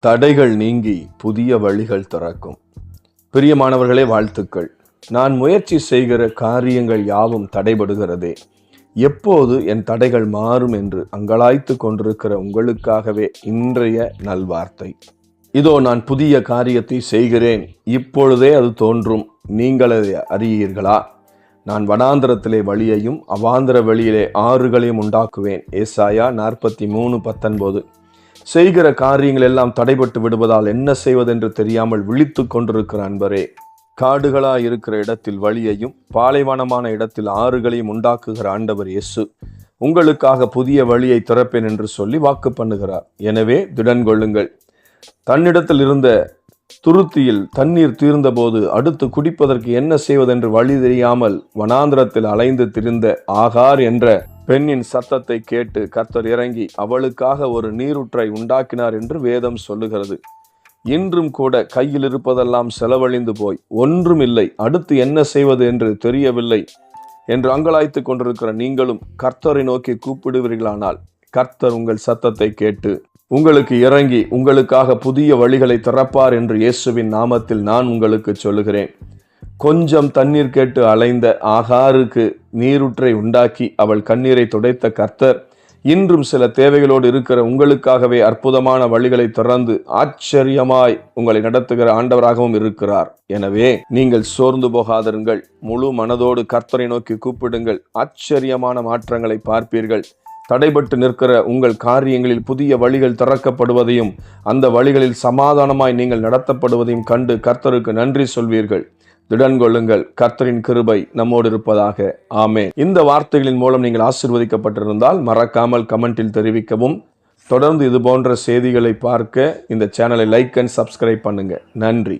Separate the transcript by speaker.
Speaker 1: தடைகள் நீங்கி புதிய வழிகள் திறக்கும். பிரியமானவர்களே, வாழ்த்துக்கள். நான் முயற்சி செய்கிற காரியங்கள் யாவும் தடைபடுகிறதே, எப்போது என் தடைகள் மாறும் என்று அங்கலாய்த்து கொண்டிருக்கிற உங்களுக்காகவே இன்றைய நல்வார்த்தை. இதோ நான் புதிய காரியத்தை செய்கிறேன், இப்பொழுதே அது தோன்றும், நீங்கள் அதை அறியீர்களா? நான் வனாந்திரத்திலே வழியையும் அவாந்திர வெளியிலே ஆறுகளையும் உண்டாக்குவேன். ஏசாயா 43:19. செய்கிற காரியங்கள் எல்லாம் தடைபட்டு விடுவதால் என்ன செய்வதென்று தெரியாமல் விழித்து கொண்டிருக்கிற அன்பரே, காடுகளாய் இருக்கிற இடத்தில் வழியையும் பாலைவனமான இடத்தில் ஆறுகளையும் உண்டாக்குகிற ஆண்டவர் இயேசு உங்களுக்காக புதிய வழியை திறப்பேன் என்று சொல்லி வாக்கு பண்ணுகிறார். எனவே திடன் கொள்ளுங்கள். தன்னிடத்தில் இருந்த துருத்தியில் தண்ணீர் தீர்ந்தபோது அடுத்து குடிப்பதற்கு என்ன செய்வதென்று வழி தெரியாமல் வனாந்திரத்தில் அலைந்து திரிந்த ஆகார் என்ற பெண்ணின் சத்தத்தை கேட்டு கர்த்தர் இறங்கி அவளுக்காக ஒரு நீரூற்றை உண்டாக்கினார் என்று வேதம் சொல்லுகிறது. இன்றும் கூட கையில் இருப்பதெல்லாம் செலவழிந்து போய் ஒன்றும் இல்லை, அடுத்து என்ன செய்வது என்று தெரியவில்லை என்று அங்கலாய்த்து கொண்டிருக்கிற நீங்களும் கர்த்தரை நோக்கி கூப்பிடுவீர்களானால் கர்த்தர் உங்கள் சத்தத்தை கேட்டு உங்களுக்கு இறங்கி உங்களுக்காக புதிய வழிகளை திறப்பார் என்று இயேசுவின் நாமத்தில் நான் உங்களுக்கு சொல்லுகிறேன். கொஞ்சம் தண்ணீர் கேட்டு அலைந்த ஆகாருக்கு நீரூற்றை உண்டாக்கி அவள் கண்ணீரை துடைத்த கர்த்தர் இன்றும் சில தேவைகளோடு இருக்கிற உங்களுக்காகவே அற்புதமான வழிகளை திறந்து ஆச்சரியமாய் உங்களை நடத்துகிற ஆண்டவராகவும் இருக்கிறார். எனவே நீங்கள் சோர்ந்து போகாதிருங்கள். முழு மனதோடு கர்த்தரை நோக்கி கூப்பிடுங்கள். ஆச்சரியமான மாற்றங்களை பார்ப்பீர்கள். தடைபட்டு நிற்கிற உங்கள் காரியங்களில் புதிய வழிகள் திறக்கப்படுவதையும் அந்த வழிகளில் சமாதானமாய் நீங்கள் நடத்தப்படுவதையும் கண்டு கர்த்தருக்கு நன்றி சொல்வீர்கள். திடன் கொள்ளுங்கள். கர்த்தரின் கிருபை நம்மோடு இருப்பதாக. ஆமென். இந்த வார்த்தைகளின் மூலம் நீங்கள் ஆசீர்வதிக்கப்பட்டிருந்தால் மறக்காமல் கமெண்டில் தெரிவிக்கவும். தொடர்ந்து இது போன்ற செய்திகளை பார்க்க இந்த சேனலை லைக் அண்ட் சப்ஸ்கிரைப் பண்ணுங்க. நன்றி.